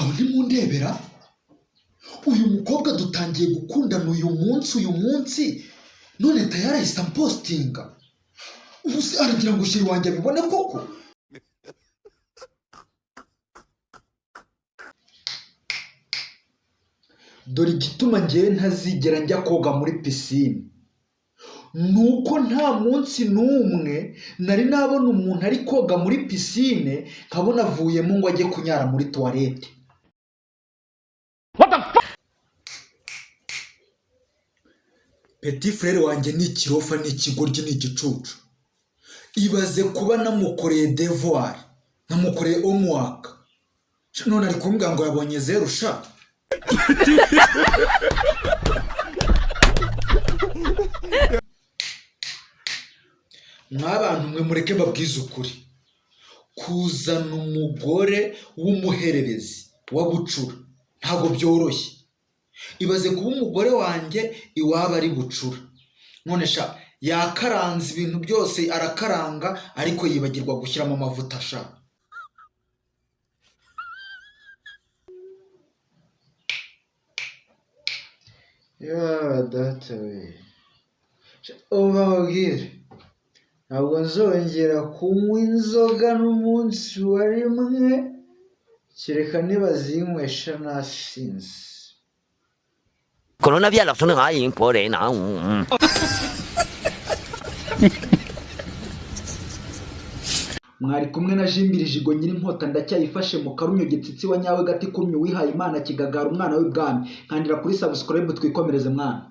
aho ntimundebera uyu mukobwa dutangiye gukundana uyu munsi none tayari ahise ampostinga ubu se aragira ngo shiri wanjye abibone koko. Dore igituma njyewe ntazigera njya koga muri pisine nuko nta munsi n'umwe nari nabona umuntu ari koga muri pisine nkabona avuyemo ngo ajye kunyara muri toilette. Petit frere wanjye ni ikirofa, ni ikigoryi, ni igicucu. Ibaze kuba namukoreye devoir, namukoreye homework, none ari kumbwira ngo yabonye 0 sha. Mwabantu mwe mureke babwize ukuri, kuzana umugore w'umuhererezi wa bucura ntago byoroshye. Ibaze kuba umugore wanjye iwaba ari bucura, none sha yakaranze ibintu byose arakaranga ariko yibagirwa gushyiramo amavuta sha. Ya data we, ubabwire ntabwo nzongera kunywa inzoga n'umunsi wa rimwe kereka nibazinywesha nasinze. Mwari kumwe na Jimbiri Jigo Nyirinkota ndacyayifashe mu karumyo gitsitsi wa nyawe gati kumye wihaye Imana kigagara umwana w'ibwami. Nkandira kuri subscribe twikomereze mwana.